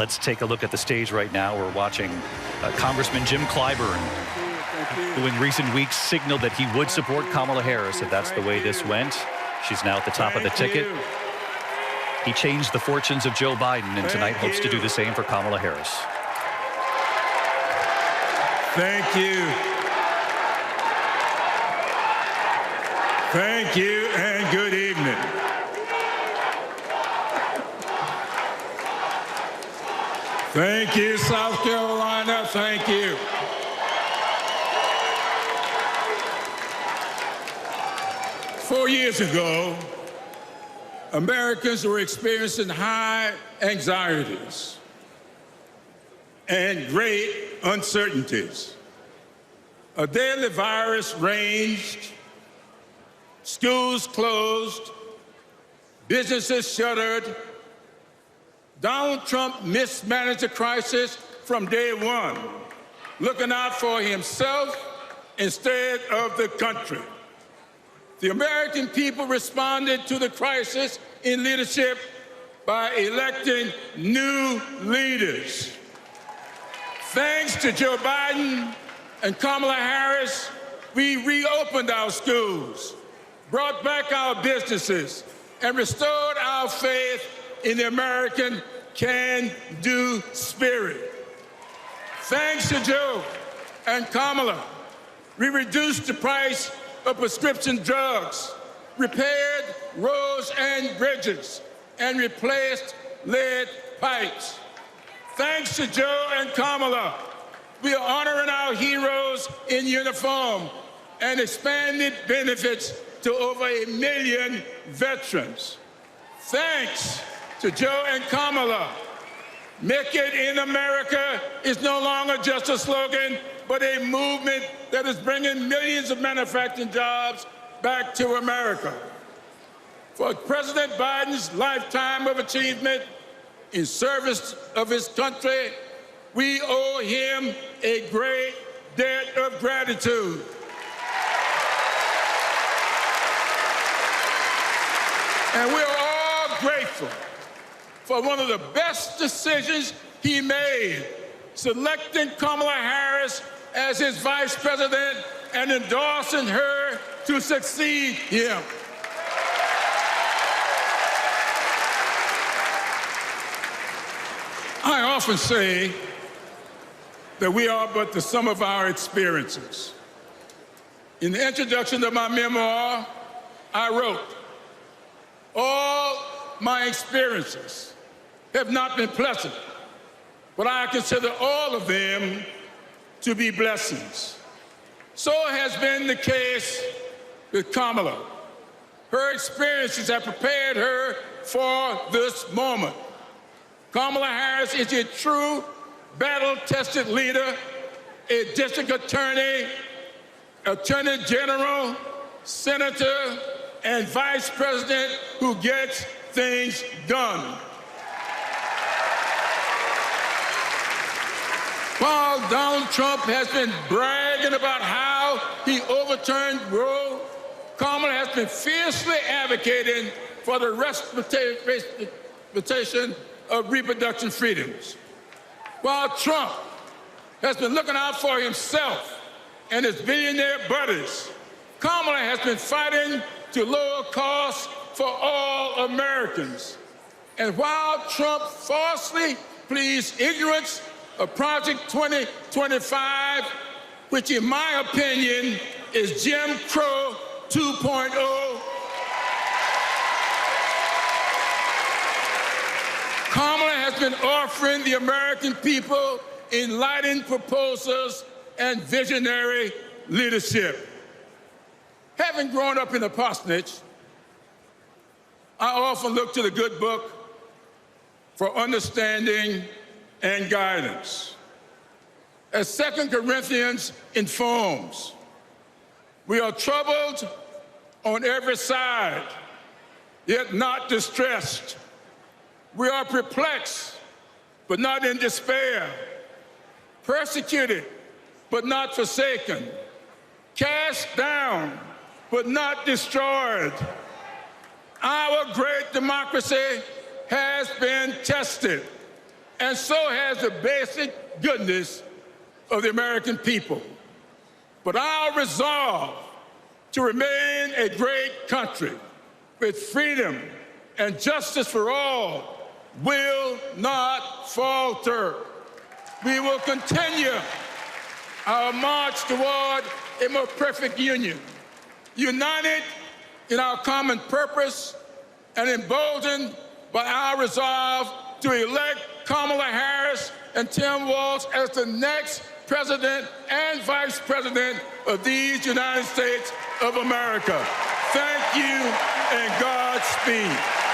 Let's take a look at the stage right now. We're watching Congressman Jim Clyburn, who in recent weeks signaled that he would support Kamala Harris if that's the way this went. She's now at the top of the ticket. He changed the fortunes of Joe Biden, and tonight hopes to do the same for Kamala Harris. Thank you. Thank you, and good evening. Thank you, South Carolina. Thank you. Four years ago, Americans were experiencing high anxieties and great uncertainties. A deadly virus raged, schools closed, businesses shuttered. Donald Trump mismanaged the crisis from day one, looking out for himself instead of the country. The American people responded to the crisis in leadership by electing new leaders. Thanks to Joe Biden and Kamala Harris, we reopened our schools, brought back our businesses, and restored our faith in the American can-do spirit. Thanks to Joe and Kamala, we reduced the price of prescription drugs, repaired roads and bridges, and replaced lead pipes. Thanks to Joe and Kamala, we are honoring our heroes in uniform and expanded benefits to over 1 million veterans. Thanks to Joe and Kamala, Make It in America is no longer just a slogan, but a movement that is bringing millions of manufacturing jobs back to America. For President Biden's lifetime of achievement in service of his country, we owe him a great debt of gratitude. And we're all grateful for one of the best decisions he made, selecting Kamala Harris as his vice president and endorsing her to succeed him. I often say that we are but the sum of our experiences. In the introduction of my memoir, I wrote, "All my experiences have not been pleasant, but I consider all of them to be blessings." So has been the case with Kamala. Her experiences have prepared her for this moment. Kamala Harris is a true battle-tested leader, a district attorney, attorney general, senator, and vice president who gets things done. While Donald Trump has been bragging about how he overturned Roe, Kamala has been fiercely advocating for the respectation of reproduction freedoms. While Trump has been looking out for himself and his billionaire buddies, Kamala has been fighting to lower costs for all Americans. And while Trump falsely pleads ignorance of Project 2025, which in my opinion is Jim Crow 2.0, Kamala has been offering the American people enlightened proposals and visionary leadership. Having grown up in a parsonage, I often look to the good book for understanding and guidance. As 2 Corinthians informs, we are troubled on every side, yet not distressed. We are perplexed, but not in despair. Persecuted, but not forsaken. Cast down, but not destroyed. Our great democracy has been tested, and so has the basic goodness of the American people. But our resolve to remain a great country with freedom and justice for all will not falter. We will continue our march toward a more perfect union, united in our common purpose and emboldened by our resolve to elect Kamala Harris and Tim Walz as the next President and Vice President of these United States of America. Thank you and Godspeed.